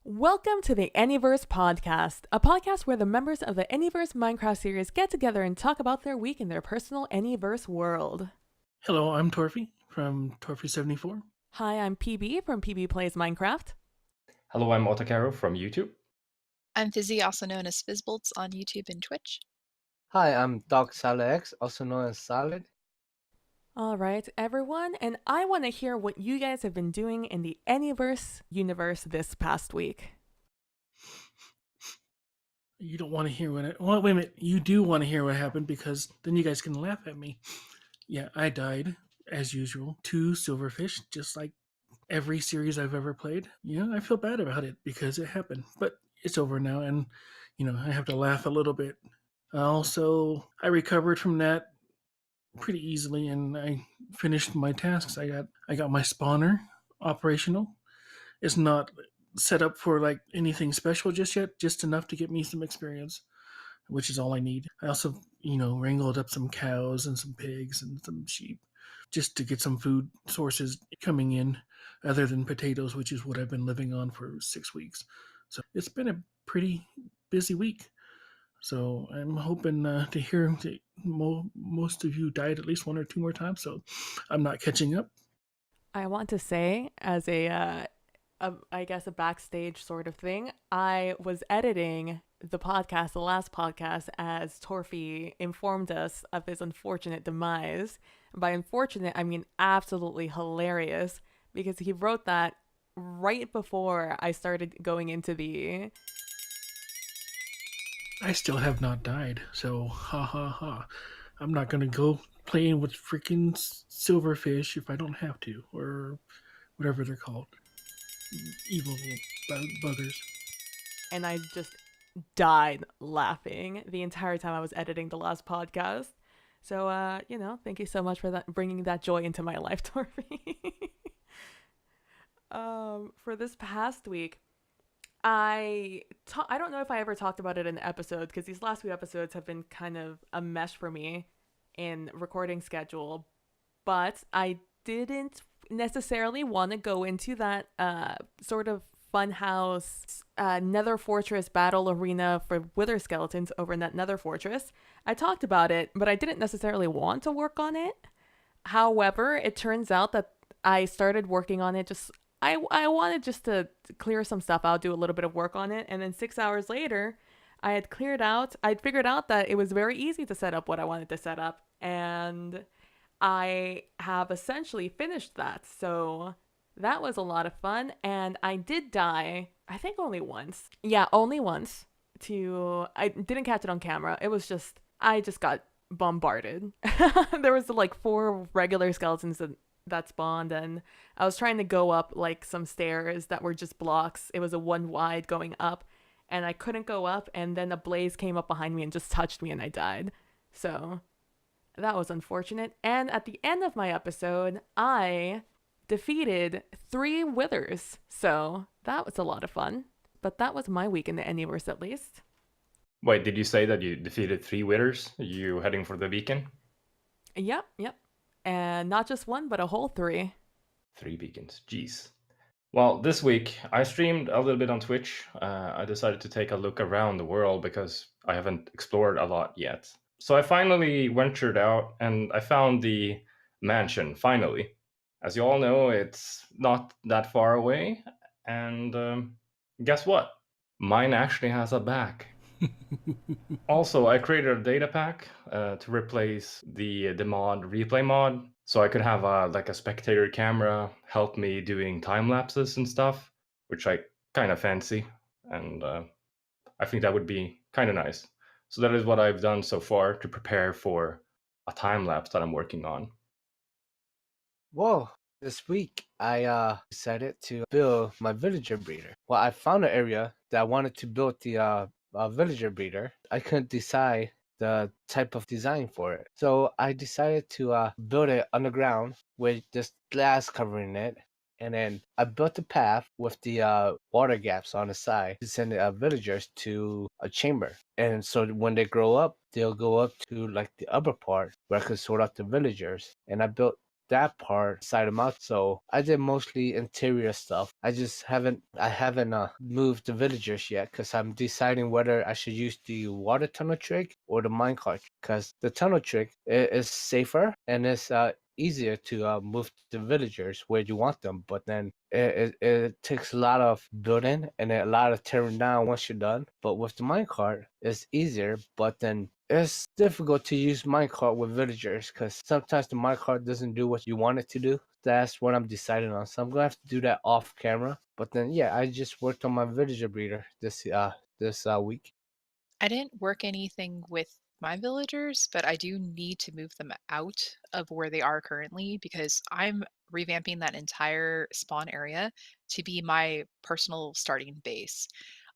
Welcome to the AnyVerse podcast, a podcast where the members of the AnyVerse Minecraft series get together and talk about their week in their personal AnyVerse world. Hello, I'm Torfi from Torfi74. Hi, I'm PB from PbPlaysMinecraft. Hello, I'm Ohtacaro from YouTube. I'm Fizzy, also known as Fizzbolts on YouTube and Twitch. Hi, I'm DarkSolidX, also known as Solid. All right, everyone, and I want to hear what you guys have been doing in the AnyVerse universe this past week. You don't want to hear well, wait a minute. You do want to hear what happened because then you guys can laugh at me. Yeah, I died, as usual. 2 silverfish, just like every series I've ever played. I feel bad about it because it happened. But it's over now, and, I have to laugh a little bit. Also, I recovered from that pretty easily, and I finished my tasks. I got my spawner operational. It's not set up for like anything special just yet, just enough to get me some experience, which is all I need. I also, wrangled up some cows and some pigs and some sheep just to get some food sources coming in other than potatoes, which is what I've been living on for 6 weeks. So it's been a pretty busy week. So I'm hoping to hear that most of you died at least 1 or 2 more times, so I'm not catching up. I want to say, as I guess a backstage sort of thing, I was editing the last podcast, as Torfi informed us of his unfortunate demise. By unfortunate, I mean absolutely hilarious, because he wrote that right before I started going into the... I still have not died, so ha ha ha. I'm not gonna go playing with freaking silverfish if I don't have to, or whatever they're called. Evil buggers. And I just died laughing the entire time I was editing the last podcast. So, thank you so much for that, bringing that joy into my life, Torfi. For this past week, I don't know if I ever talked about it in the episode, because these last few episodes have been kind of a mess for me in recording schedule, but I didn't necessarily want to go into that sort of funhouse nether fortress battle arena for wither skeletons over in that nether fortress. I talked about it, but I didn't necessarily want to work on it. However, it turns out that I started working on it I wanted just to clear some stuff out, do a little bit of work on it, and then 6 hours later, I'd figured out that it was very easy to set up what I wanted to set up, and I have essentially finished that. So that was a lot of fun, and I did die, I think only once. Yeah, only once. I didn't catch it on camera. I just got bombarded. There was like 4 regular skeletons that spawned, and I was trying to go up like some stairs that were just blocks. It was a 1 wide going up, and I couldn't go up, and then a blaze came up behind me and just touched me, and I died. So that was unfortunate. And at the end of my episode, I defeated 3 withers. So that was a lot of fun. But that was my week in the Anyverse, at least. Wait, did you say that you defeated 3 withers? You heading for the beacon? Yep. And not just 1, but a whole 3. 3 beacons, jeez. Well, this week I streamed a little bit on Twitch. I decided to take a look around the world because I haven't explored a lot yet. So I finally ventured out and I found the mansion, finally. As you all know, it's not that far away. And guess what? Mine actually has a back. Also, I created a data pack to replace the mod replay mod, so I could have a spectator camera help me doing time lapses and stuff, which I kind of fancy, and I think that would be kind of nice. So that is what I've done so far to prepare for a time lapse that I'm working on. Whoa, this week I decided to build my villager breeder. Well, I found an area that I wanted to build the villager breeder. I couldn't decide the type of design for it. So I decided to build it underground with just glass covering it. And then I built a path with the water gaps on the side to send the villagers to a chamber. And so when they grow up, they'll go up to like the upper part where I could sort out the villagers. And I built that part side them out. So I did mostly interior stuff. I haven't moved the villagers yet because I'm deciding whether I should use the water tunnel trick or the minecart. Because the tunnel trick is safer and it's easier to move the villagers where you want them, but then it takes a lot of building and a lot of tearing down once you're done. But with the minecart, it's easier, but then it's difficult to use minecart with villagers because sometimes the minecart doesn't do what you want it to do. That's what I'm deciding on. So I'm gonna have to do that off camera. But then yeah, I just worked on my villager breeder this week. I didn't work anything with my villagers, but I do need to move them out of where they are currently because I'm revamping that entire spawn area to be my personal starting base.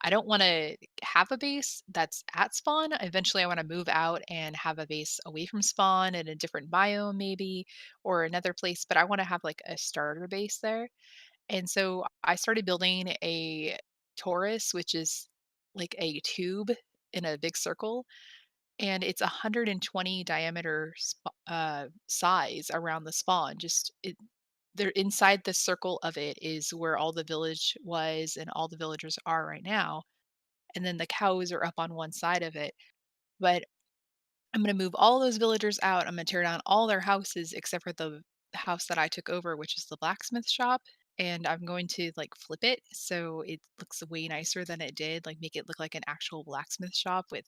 I don't want to have a base that's at spawn. Eventually, I want to move out and have a base away from spawn in a different biome, maybe, or another place, but I want to have like a starter base there. And so I started building a torus, which is like a tube in a big circle, and it's 120 diameter size around the spawn. Just it, there inside the circle of it is where all the village was and all the villagers are right now. And then the cows are up on one side of it. But I'm going to move all those villagers out. I'm going to tear down all their houses except for the house that I took over, which is the blacksmith shop. And I'm going to like flip it so it looks way nicer than it did. Like make it look like an actual blacksmith shop with,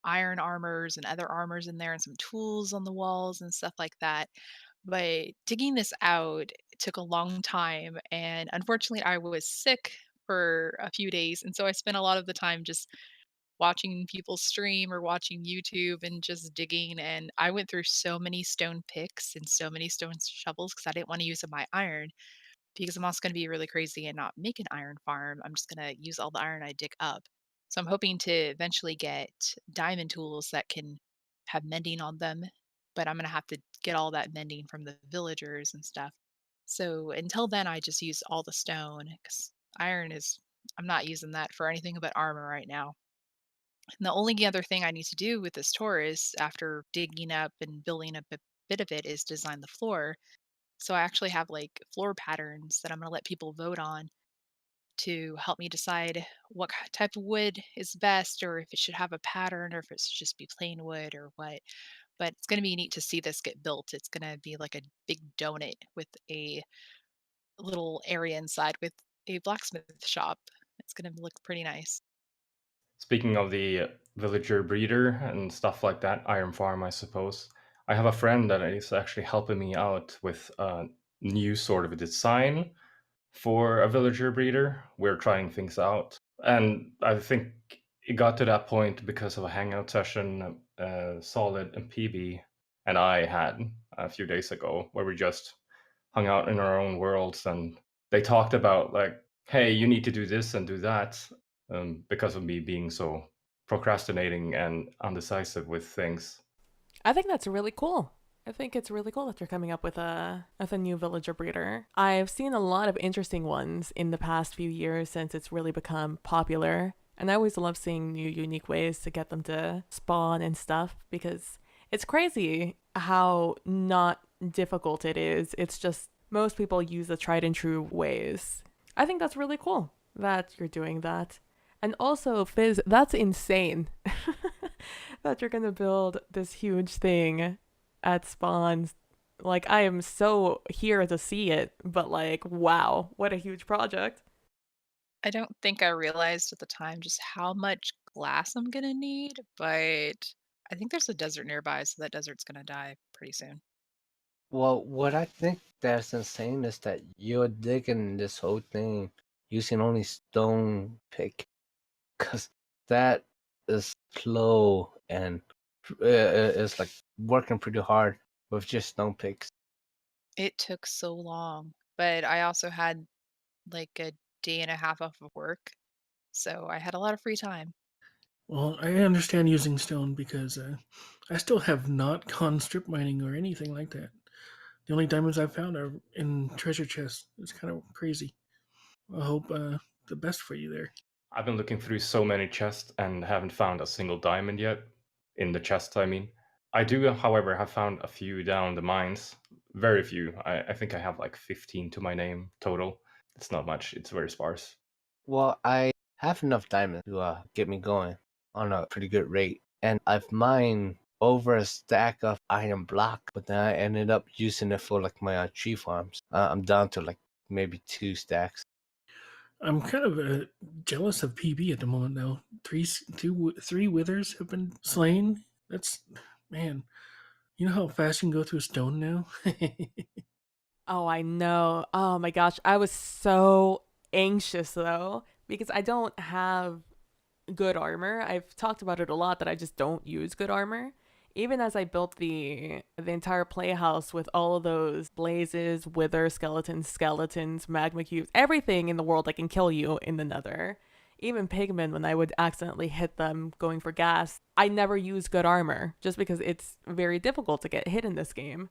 iron armors and other armors in there and some tools on the walls and stuff like that. But digging this out took a long time. And unfortunately, I was sick for a few days. And so I spent a lot of the time just watching people stream or watching YouTube and just digging. And I went through so many stone picks and so many stone shovels because I didn't want to use my iron because I'm also going to be really crazy and not make an iron farm. I'm just going to use all the iron I dig up. So I'm hoping to eventually get diamond tools that can have mending on them, but I'm going to have to get all that mending from the villagers and stuff. So until then, I just use all the stone because iron is, I'm not using that for anything but armor right now. And the only other thing I need to do with this Taurus after digging up and building up a bit of it is design the floor. So I actually have like floor patterns that I'm going to let people vote on to help me decide what type of wood is best, or if it should have a pattern, or if it should just be plain wood, or what. But it's going to be neat to see this get built. It's going to be like a big donut with a little area inside with a blacksmith shop. It's going to look pretty nice. Speaking of the villager breeder and stuff like that, Iron Farm, I suppose, I have a friend that is actually helping me out with a new sort of a design for a villager breeder. We're trying things out. And I think it got to that point because of a hangout session Solid and PB and I had a few days ago where we just hung out in our own worlds and they talked about like, hey, you need to do this and do that, because of me being so procrastinating and undecisive with things. I think that's really cool. I think it's really cool that you're coming up with a new villager breeder. I've seen a lot of interesting ones in the past few years since it's really become popular. And I always love seeing new unique ways to get them to spawn and stuff because it's crazy how not difficult it is. It's just most people use the tried and true ways. I think that's really cool that you're doing that. And also, Fizz, that's insane that you're going to build this huge thing at spawn. Like, I am so here to see it, but like, wow, what a huge project. I don't think I realized at the time just how much glass I'm gonna need, but I think there's a desert nearby, so that desert's gonna die pretty soon. Well, what I think that's insane is that you're digging this whole thing using only stone pick, cause that is slow and it's like working pretty hard with just stone picks. It took so long, but I also had like a day and a half off of work, so I had a lot of free time. Well, I understand using stone because I still have not gone strip mining or anything like that. The only diamonds I've found are in treasure chests. It's kind of crazy. I hope the best for you there. I've been looking through so many chests and haven't found a single diamond yet. In the chest, I mean. I do, however, have found a few down the mines. Very few. I think I have like 15 to my name total. It's not much. It's very sparse. Well, I have enough diamonds to get me going on a pretty good rate, and I've mined over a stack of iron block, but then I ended up using it for like my tree farms. I'm down to like maybe 2 stacks. I'm kind of jealous of PB at the moment, though. Three withers have been slain. That's, man. You know how fast you can go through a stone now? Oh, I know. Oh my gosh. I was so anxious though, because I don't have good armor. I've talked about it a lot that I just don't use good armor. Even as I built the entire playhouse with all of those blazes, wither, skeletons, magma cubes, everything in the world that can kill you in the nether. Even pigmen, when I would accidentally hit them going for gas, I never use good armor just because it's very difficult to get hit in this game.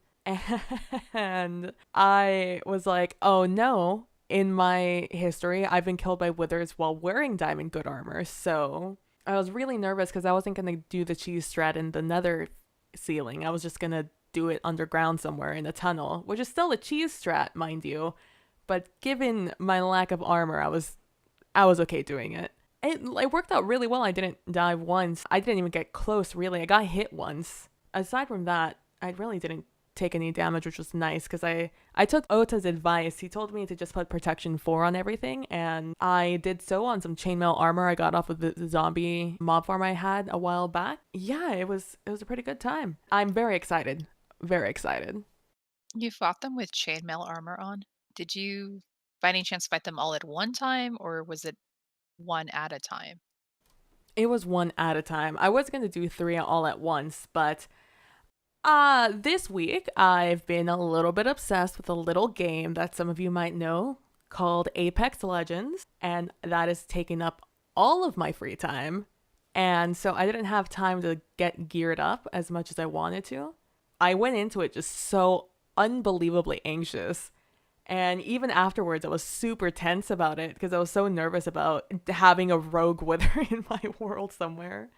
And I was like, oh no, in my history, I've been killed by withers while wearing diamond good armor. So I was really nervous because I wasn't going to do the cheese strat in the nether ceiling. I was just going to do it underground somewhere in a tunnel, which is still a cheese strat, mind you. But given my lack of armor, I was okay doing it. It worked out really well. I didn't die once. I didn't even get close, really. I got hit once. Aside from that, I really didn't take any damage, which was nice because I took Ota's advice. He told me to just put protection 4 on everything, and I did so on some chainmail armor I got off of the zombie mob farm I had a while back. Yeah, it was a pretty good time. I'm very excited. Very excited. You fought them with chainmail armor on? Did you, by any chance, fight them all at one time, or was it one at a time? It was one at a time. I was going to do 3 all at once, but this week I've been a little bit obsessed with a little game that some of you might know called Apex Legends, and that is taking up all of my free time. And so I didn't have time to get geared up as much as I wanted to. I went into it just so unbelievably anxious. And even afterwards, I was super tense about it because I was so nervous about having a rogue wither in my world somewhere.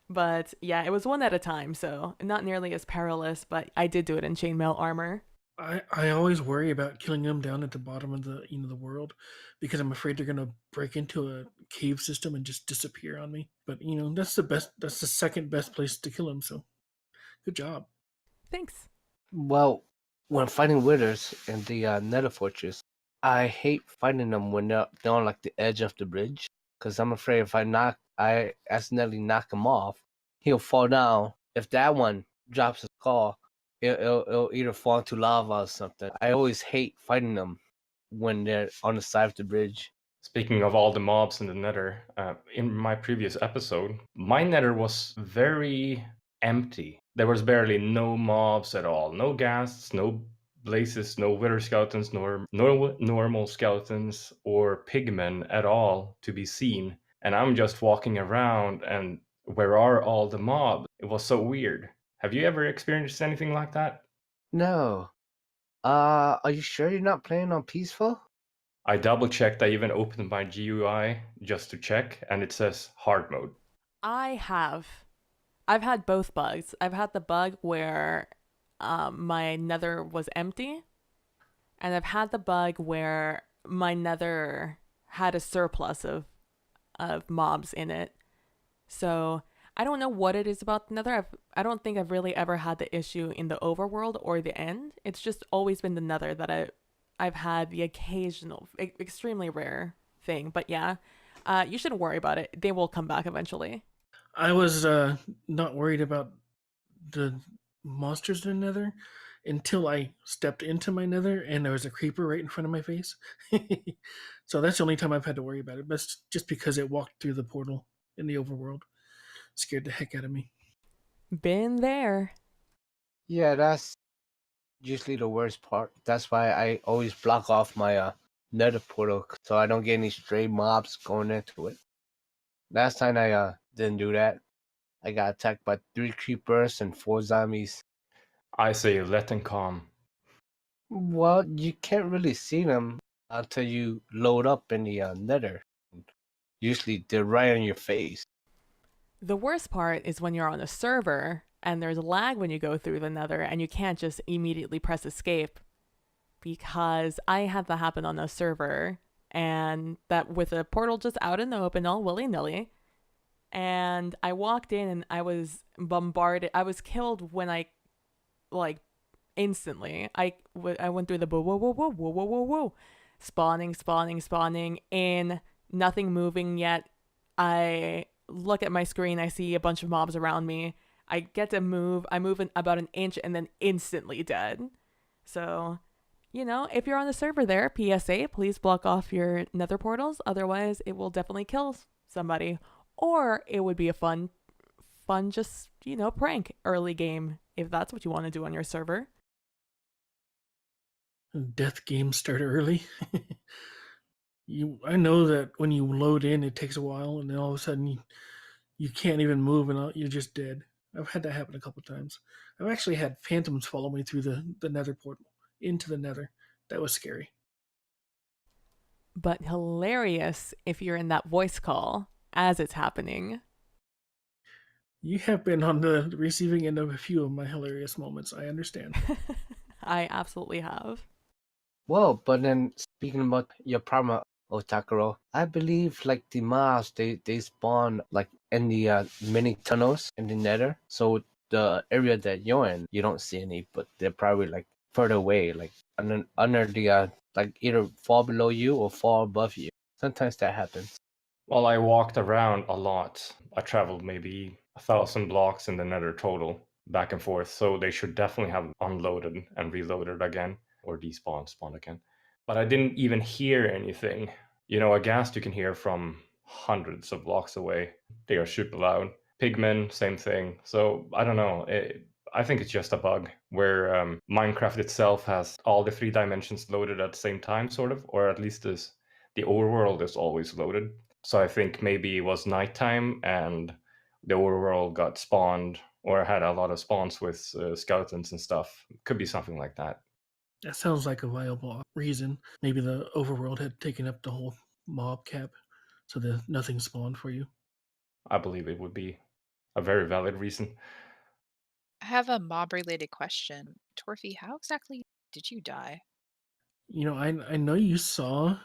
But yeah, it was one at a time, so not nearly as perilous, but I did do it in chainmail armor. I always worry about killing them down at the bottom of the world because I'm afraid they're gonna break into a cave system and just disappear on me. But that's the second best place to kill them. So good job. Thanks. Well, when fighting withers in the Nether Fortress, I hate fighting them when they're on like the edge of the bridge, because I'm afraid if I accidentally knock him off, he'll fall down. If that one drops a skull, it'll either fall into lava or something. I always hate fighting them when they're on the side of the bridge. Speaking of all the mobs in the nether, in my previous episode, my nether was very empty. There was barely no mobs at all. No ghasts, no blazes, no wither skeletons, nor no normal skeletons or pigmen at all to be seen. And I'm just walking around and where are all the mobs? It was so weird. Have you ever experienced anything like that? No. Are you sure you're not playing on peaceful? I double checked. I even opened my GUI just to check, and it says hard mode. I've had both bugs. I've had the bug where my nether was empty, and I've had the bug where my nether had a surplus of mobs in it. So I don't know what it is about the nether. I don't think I've really ever had the issue in the overworld or the end. It's just always been the nether that I've had the occasional, extremely rare thing. But yeah, you shouldn't worry about it. They will come back eventually. I was not worried about the monsters in the nether until I stepped into my nether and there was a creeper right in front of my face. So that's the only time I've had to worry about it. But it's just because it walked through the portal in the overworld. Scared the heck out of me. Been there. Yeah, that's usually the worst part. That's why I always block off my nether portal so I don't get any stray mobs going into it. Last time I didn't do that. I got attacked by 3 creepers and 4 zombies. I say let them come. Well, you can't really see them until you load up in the nether. Usually they're right on your face. The worst part is when you're on a server and there's lag when you go through the nether, and you can't just immediately press escape, because I had that happen on a server, and that with a portal just out in the open all willy-nilly, and I walked in and I was bombarded. I was killed when I, like, instantly. I went through the whoa, whoa, whoa, whoa, whoa, whoa, whoa, whoa, spawning in, nothing moving yet. I look at my screen, I see a bunch of mobs around me. I get to move. I move in about an inch and then instantly dead. So, if you're on the server there, PSA, please block off your nether portals. Otherwise, it will definitely kill somebody. Or it would be a fun just, prank early game, if that's what you want to do on your server. Death games start early. I know that when you load in, it takes a while, and then all of a sudden you can't even move, and you're just dead. I've had that happen a couple times. I've actually had phantoms follow me through the nether portal into the nether. That was scary. But hilarious if you're in that voice call as it's happening. You have been on the receiving end of a few of my hilarious moments. I understand. I absolutely have. Well, but then speaking about your problem, Ohtacaro, I believe like the mobs they spawn like in the mini tunnels in the nether. So the area that you're in, you don't see any, but they're probably like further away, like under the like either fall below you or fall above you. Sometimes that happens. Well, I walked around a lot. I traveled maybe 1,000 blocks in the nether total, back and forth. So they should definitely have unloaded and reloaded again, or spawned again. But I didn't even hear anything. A ghast you can hear from hundreds of blocks away. They are super loud. Pigmen, same thing. So I don't know. I think it's just a bug where Minecraft itself has all the 3 dimensions loaded at the same time, sort of, or at least the overworld is always loaded. So I think maybe it was nighttime and the overworld got spawned or had a lot of spawns with skeletons and stuff. Could be something like that. That sounds like a viable reason. Maybe the overworld had taken up the whole mob cap, so that nothing spawned for you. I believe it would be a very valid reason. I have a mob-related question. Torfi, how exactly did you die? I know you saw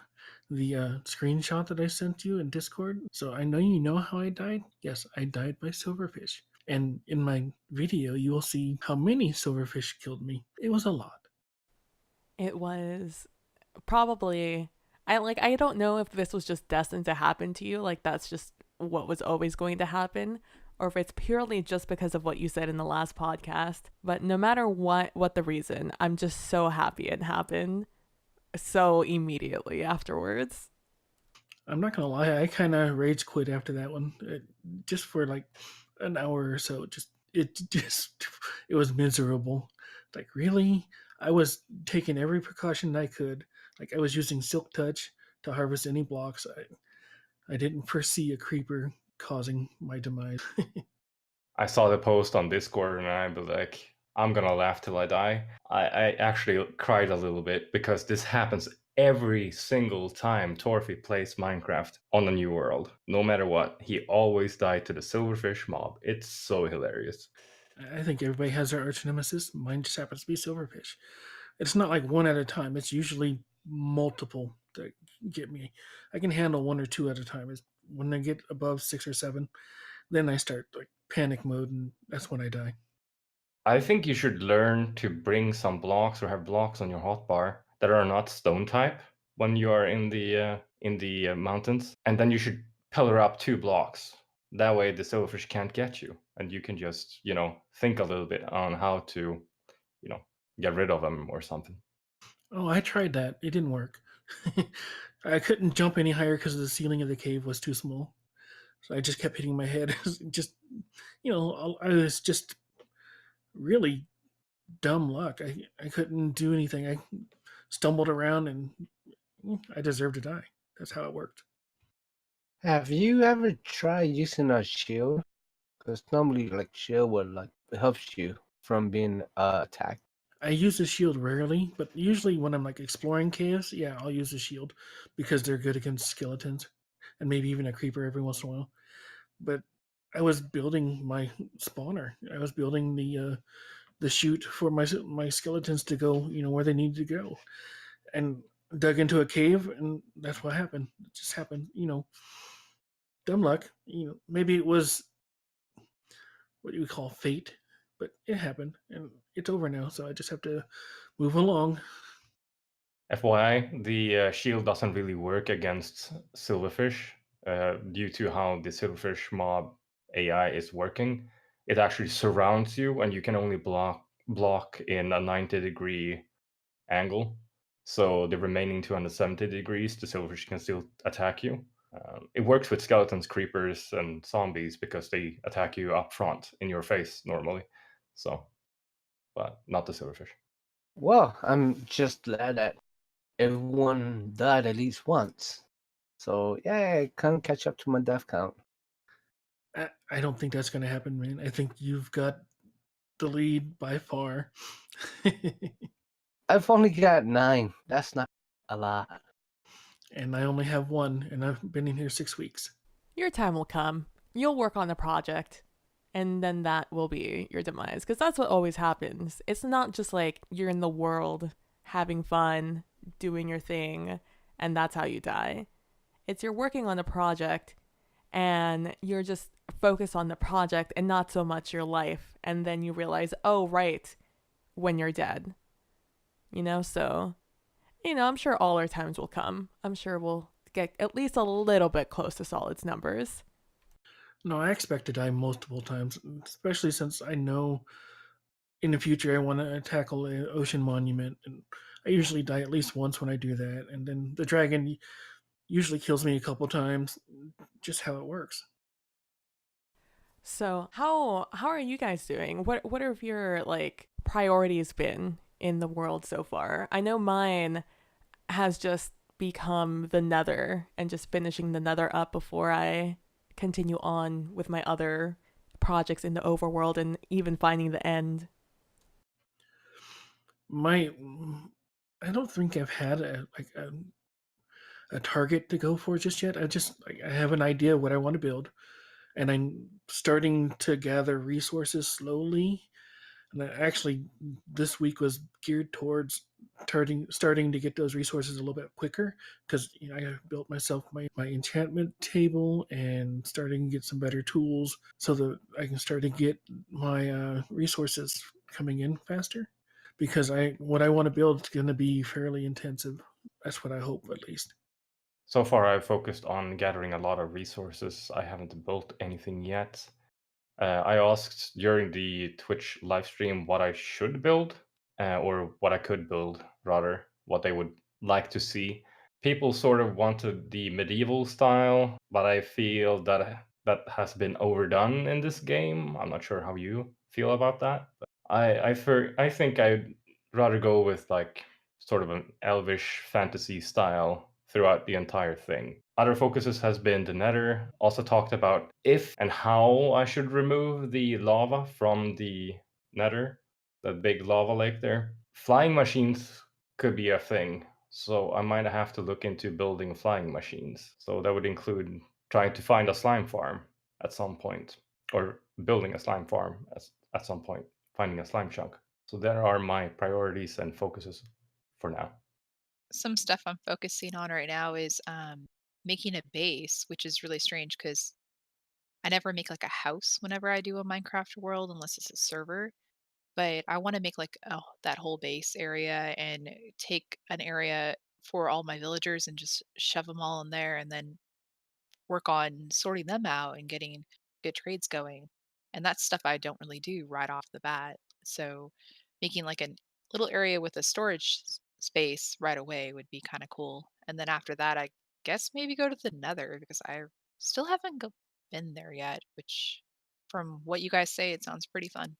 the screenshot that I sent you in Discord, so I know you know how I died. Yes, I died by silverfish. And in my video, you will see how many silverfish killed me. It was a lot. It was probably, I don't know if this was just destined to happen to you, like that's just what was always going to happen, or if it's purely just because of what you said in the last podcast. But no matter what the reason, I'm just so happy it happened so immediately afterwards. I'm not gonna lie, I kind of rage quit after that one, just for like an hour or so. It was miserable. Like, really, I was taking every precaution I could. Like, I was using Silk Touch to harvest any blocks. I didn't foresee a creeper causing my demise. I saw the post on Discord and I was like, I'm gonna laugh till I die. I actually cried a little bit because this happens every single time Torfi plays Minecraft on a new world. No matter what, he always died to the silverfish mob. It's so hilarious. I think everybody has their arch nemesis. Mine just happens to be silverfish. It's not like one at a time. It's usually multiple that get me. I can handle one or two at a time. It's when I get above 6 or 7, then I start like panic mode, and that's when I die. I think you should learn to bring some blocks or have blocks on your hotbar that are not stone type when you are in the mountains, and then you should pillar up 2 blocks. That way the silverfish can't get you, and you can just think a little bit on how to get rid of them or something. Oh, I tried that. It didn't work. I couldn't jump any higher because the ceiling of the cave was too small. So I just kept hitting my head. Just, I was just really dumb luck. I couldn't do anything. I stumbled around and I deserved to die. That's how it worked. Have you ever tried using a shield? Because normally, like shield would like helps you from being attacked. I use the shield rarely, but usually when I'm like exploring caves, yeah, I'll use the shield because they're good against skeletons and maybe even a creeper every once in a while. But I was building my spawner. I was building the chute for my skeletons to go, where they needed to go, and dug into a cave, and that's what happened. It just happened, dumb luck. Maybe it was what do we call fate, but it happened, and it's over now. So I just have to move along. FYI, the shield doesn't really work against silverfish due to how the silverfish mob AI is working. It actually surrounds you, and you can only block in a 90-degree angle. So the remaining 270 degrees, the silverfish can still attack you. It works with skeletons, creepers, and zombies because they attack you up front in your face normally. So, but not the silverfish. Well, I'm just glad that everyone died at least once. So yeah, I can't catch up to my death count. I don't think that's going to happen, man. I think you've got the lead by far. I've only got 9. That's not a lot. And I only have 1, and I've been in here 6 weeks. Your time will come. You'll work on the project, and then that will be your demise. Because that's what always happens. It's not just like you're in the world having fun, doing your thing, and that's how you die. It's you're working on a project, and you're just focused on the project and not so much your life. And then you realize, oh, right, when you're dead. So, I'm sure all our times will come. I'm sure we'll get at least a little bit close to Solid's numbers. No, I expect to die multiple times, especially since I know in the future I want to tackle an ocean monument, and I usually die at least once when I do that, and then the dragon usually kills me a couple times, just how it works. So how are you guys doing? What have your priorities been in the world so far? I know mine has just become the Nether and just finishing the Nether up before I continue on with my other projects in the overworld and even finding the end. I don't think I've had a target to go for just yet. I have an idea of what I want to build, and I'm starting to gather resources slowly. And actually, this week was geared towards starting to get those resources a little bit quicker, because I built myself my enchantment table and starting to get some better tools so that I can start to get my resources coming in faster. Because what I want to build is going to be fairly intensive. That's what I hope, at least. So far, I've focused on gathering a lot of resources. I haven't built anything yet. I asked during the Twitch live stream what I should build, or what I could build, rather, what they would like to see. People sort of wanted the medieval style, but I feel that that has been overdone in this game. I'm not sure how you feel about that. But I think I'd rather go with sort of an elvish fantasy style throughout the entire thing. Other focuses has been the Nether. Also talked about if and how I should remove the lava from the Nether, that big lava lake there. Flying machines could be a thing, so I might have to look into building flying machines. So that would include trying to find a slime farm at some point, or building a slime farm at some point, finding a slime chunk. So there are my priorities and focuses for now. Some stuff I'm focusing on right now is making a base, which is really strange because I never make like a house whenever I do a Minecraft world unless it's a server. But I want to make that whole base area and take an area for all my villagers and just shove them all in there and then work on sorting them out and getting good trades going. And that's stuff I don't really do right off the bat. So making like a little area with a storage space right away would be kind of cool. And then after that, I guess maybe go to the Nether because I still haven't been there yet, which from what you guys say, it sounds pretty fun.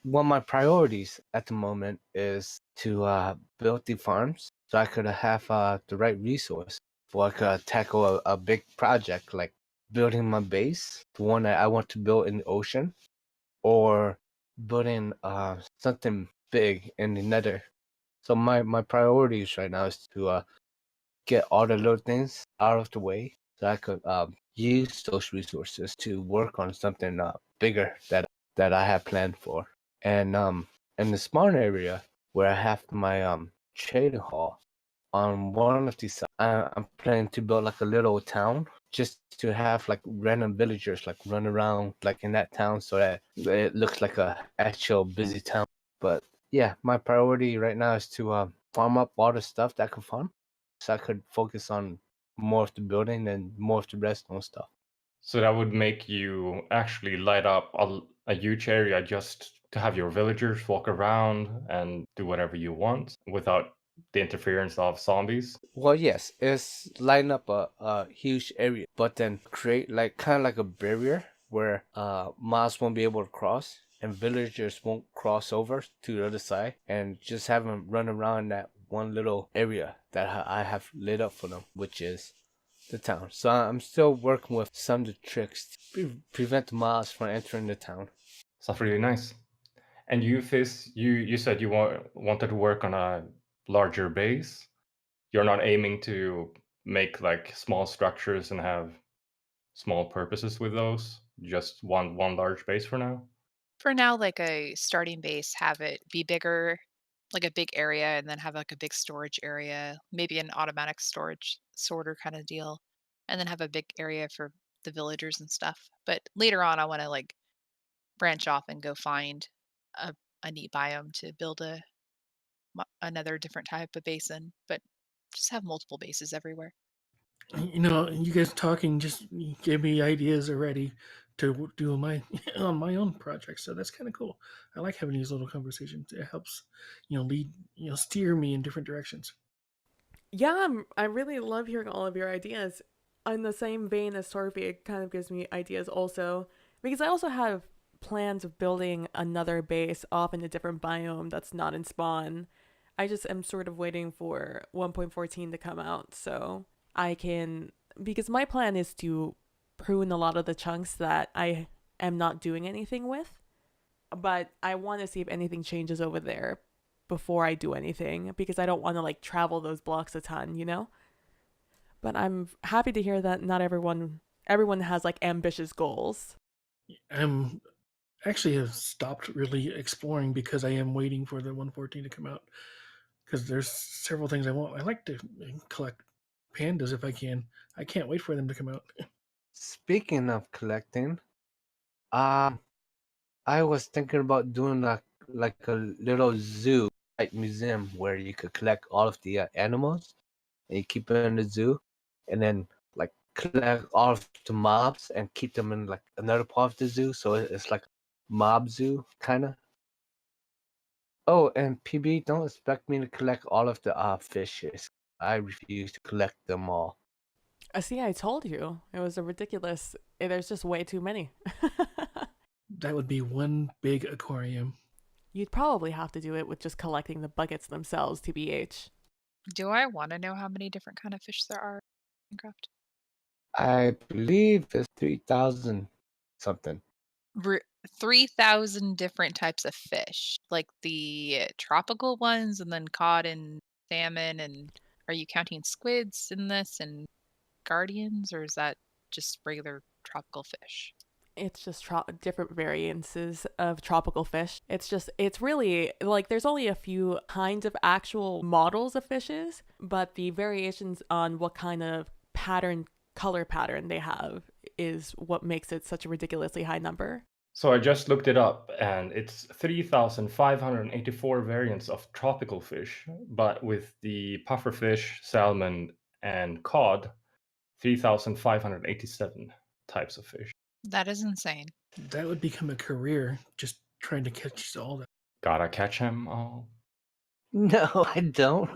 Well, my priorities at the moment is to build the farms so I could have the right resource for I could tackle a big project like building my base, the one that I want to build in the ocean, or building something big in the Nether. So my priorities right now is to get all the little things out of the way so I could use those resources to work on something bigger that I have planned for. And in the smart area where I have my trading hall, on one of these sides, I'm planning to build like a little town just to have like random villagers like run around like in that town so that it looks like a actual busy town. But yeah, my priority right now is to farm up all the stuff that I can farm so I could focus on more of the building and more of the redstone stuff. So that would make you actually light up a huge area just to have your villagers walk around and do whatever you want without the interference of zombies. Well, yes, it's lighting up a huge area, but then create like kind of like a barrier where mobs won't be able to cross and villagers won't cross over to the other side, and just have them run around that one little area that I have lit up for them, which is the town. So I'm still working with some of the tricks to prevent the mobs from entering the town. Sounds really nice. And you, Fizz, you said you wanted to work on a larger base. You're not aiming to make like small structures and have small purposes with those. Just one large base for now. For now, like a starting base, have it be bigger, like a big area, and then have like a big storage area, maybe an automatic storage sorter kind of deal, and then have a big area for the villagers and stuff. But later on, I want to like branch off and go find a, a neat biome to build another different type of basin, but just have multiple bases everywhere. You know, you guys talking just gave me ideas already to do my on my own project. So that's kind of cool. I like having these little conversations. It helps, lead, steer me in different directions. Yeah, I really love hearing all of your ideas. In the same vein as Torfi, it kind of gives me ideas also, because I also have plans of building another base off in a different biome that's not in spawn. I just am sort of waiting for 1.14 to come out so I can, because my plan is to prune a lot of the chunks that I am not doing anything with, but I want to see if anything changes over there before I do anything, because I don't want to like travel those blocks a ton, you know? But I'm happy to hear that not everyone has like ambitious goals. I'm actually have stopped really exploring because I am waiting for the 114 to come out. Because there's several things I want. I like to collect pandas if I can. I can't wait for them to come out. Speaking of collecting, I was thinking about doing like a little zoo like museum where you could collect all of the animals and you keep it in the zoo, and then like collect all of the mobs and keep them in like another part of the zoo, so it's like mob zoo kind of. Oh, and PB, don't expect me to collect all of the fishes. I refuse to collect them all. See, I told you. It was a ridiculous. There's just way too many. That would be one big aquarium. You'd probably have to do it with just collecting the buckets themselves, TBH. Do I want to know how many different kind of fish there are in Minecraft? I believe it's 3,000 something. 3,000 different types of fish, like the tropical ones, and then cod and salmon. And are you counting squids in this and guardians, or is that just regular tropical fish? It's just different variances of tropical fish. It's really like there's only a few kinds of actual models of fishes, but the variations on what kind of color pattern they have is what makes it such a ridiculously high number. So I just looked it up, and it's 3,584 variants of tropical fish, but with the pufferfish, salmon, and cod, 3,587 types of fish. That is insane. That would become a career, just trying to catch all that. Gotta catch 'em all. No, I don't.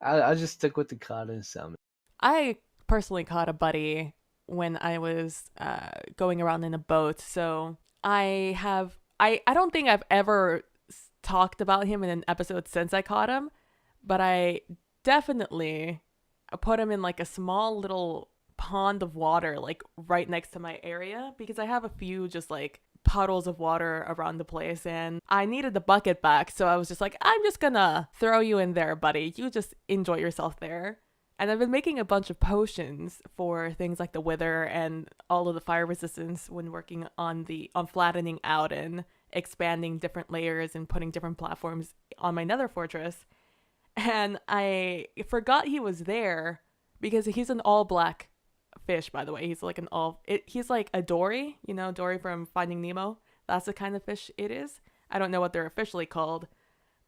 I'll just stick with the cod and salmon. I personally caught a buddy when I was going around in a boat, so I don't think I've ever talked about him in an episode since I caught him, but I definitely put him in like a small little pond of water like right next to my area, because I have a few just like puddles of water around the place and I needed the bucket back, so I was just like, I'm just gonna throw you in there, buddy. You just enjoy yourself there. And I've been making a bunch of potions for things like the wither and all of the fire resistance when working on flattening out and expanding different layers and putting different platforms on my nether fortress. And I forgot he was there because he's an all black fish, by the way. He's like he's like a Dory, Dory from Finding Nemo. That's the kind of fish it is. I don't know what they're officially called,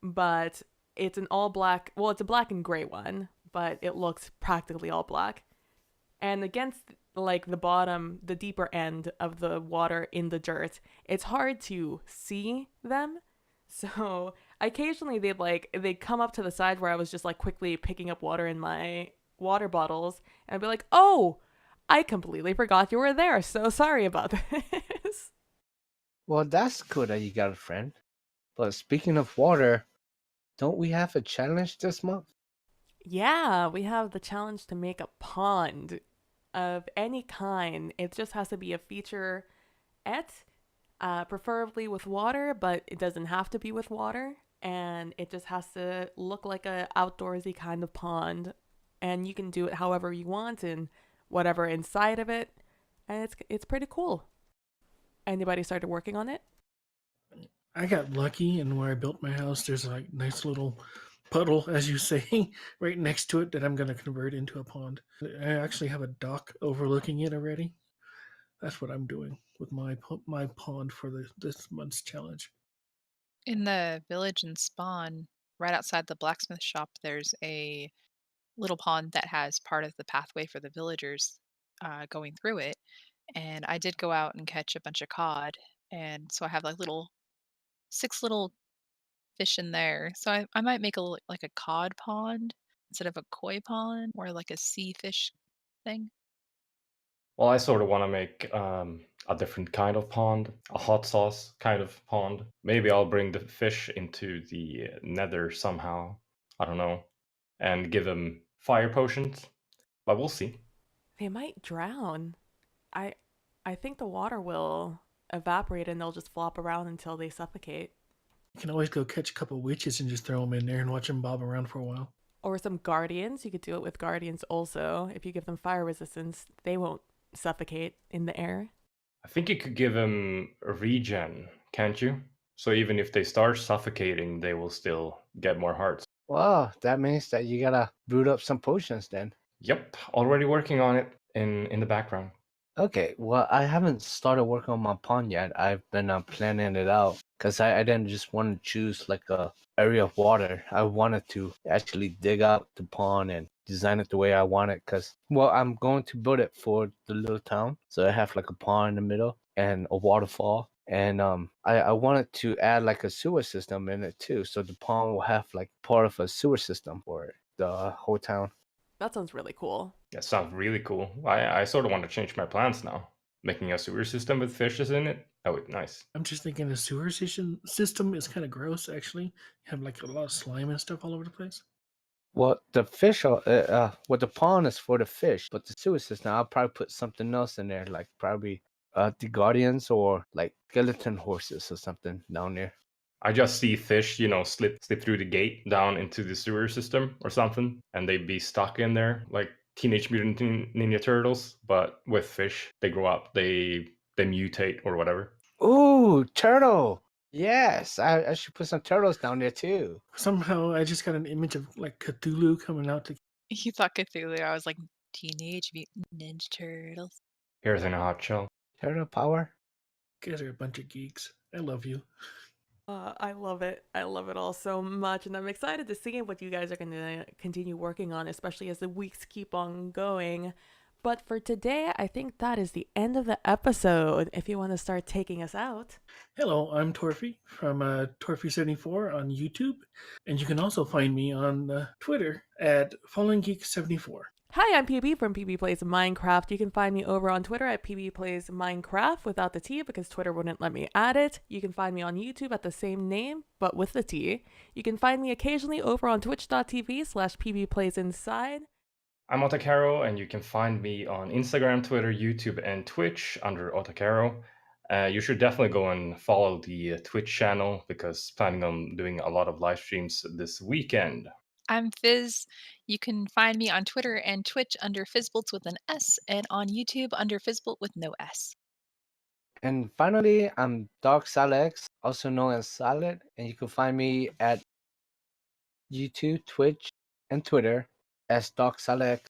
but it's an all black, well, it's a black and gray one, but it looks practically all black. And against like the deeper end of the water in the dirt, it's hard to see them. So occasionally they'd come up to the side where I was just like quickly picking up water in my water bottles, and I'd be like, oh, I completely forgot you were there. So sorry about this. Well, that's cool that you got a friend. But speaking of water, don't we have a challenge this month? Yeah, we have the challenge to make a pond of any kind. It just has to be a feature preferably with water, but it doesn't have to be with water. And it just has to look like a outdoorsy kind of pond. And you can do it however you want and whatever inside of it. And it's pretty cool. Anybody started working on it? I got lucky, and where I built my house, there's a nice little puddle, as you say, right next to it that I'm going to convert into a pond. I actually have a dock overlooking it already. That's what I'm doing with my pond for this month's challenge. In the village in Spawn, right outside the blacksmith shop, there's a little pond that has part of the pathway for the villagers going through it. And I did go out and catch a bunch of cod, and so I have like 6 little fish in there. So I might make like a cod pond instead of a koi pond, or like a sea fish thing. Well, I sort of want to make a different kind of pond, a hot sauce kind of pond. Maybe I'll bring the fish into the nether somehow. I don't know. And give them fire potions. But we'll see. They might drown. I I think the water will evaporate and they'll just flop around until they suffocate. You can always go catch a couple witches and just throw them in there and watch them bob around for a while. Or some guardians. You could do it with guardians also. If you give them fire resistance, they won't suffocate in the air. I think you could give them a regen, can't you? So even if they start suffocating, they will still get more hearts. Well, that means that you gotta brew up some potions then. Yep, already working on it in the background. Okay, well, I haven't started working on my pond yet. I've been planning it out because I didn't just want to choose like a area of water. I wanted to actually dig out the pond and design it the way I want it because, well, I'm going to build it for the little town. So I have like a pond in the middle and a waterfall. And I wanted to add like a sewer system in it too. So the pond will have like part of a sewer system for the whole town. That sounds really cool. That sounds really cool. I sort of want to change my plans now. Making a sewer system with fishes in it, that would be nice. I'm just thinking the sewer system is kind of gross, actually. You have like a lot of slime and stuff all over the place. Well, the fish are, the pond is for the fish, but the sewer system, I'll probably put something else in there, like probably the guardians or like skeleton horses or something down there. I just see fish, slip through the gate down into the sewer system or something, and they'd be stuck in there like Teenage Mutant Ninja Turtles, but with fish. They grow up, they mutate or whatever. Ooh, turtle! Yes, I should put some turtles down there too. Somehow I just got an image of like Cthulhu coming out to. You thought Cthulhu. I was like, Teenage Mutant Ninja Turtles. Here's in a hot shell. Turtle power? You guys are a bunch of geeks. I love you. I love it. I love it all so much. And I'm excited to see what you guys are going to continue working on, especially as the weeks keep on going. But for today, I think that is the end of the episode. If you want to start taking us out. Hello, I'm Torfi from Torfi74 on YouTube. And you can also find me on Twitter at FallenGeek74. Hi, I'm PB from PbPlaysMinecraft. You can find me over on Twitter at PbPlaysMinecraft without the T because Twitter wouldn't let me add it. You can find me on YouTube at the same name, but with the T. You can find me occasionally over on twitch.tv/PbPlaysInside. I'm Ohtacaro, and you can find me on Instagram, Twitter, YouTube, and Twitch under Ohtacaro. You should definitely go and follow the Twitch channel because planning on doing a lot of live streams this weekend. I'm Fizz. You can find me on Twitter and Twitch under Fizzbolts with an S, and on YouTube under Fizzbolt with no S. And finally, I'm DarkSolidX, also known as Solid, and you can find me at YouTube, Twitch, and Twitter as DarkSolidX.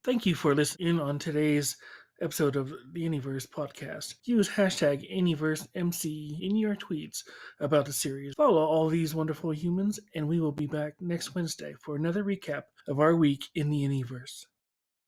Thank you for listening on today's episode of the AnyVerse podcast. Use hashtag AnyVerseMC in your tweets about the series. Follow all these wonderful humans, and we will be back next Wednesday for another recap of our week in the AnyVerse.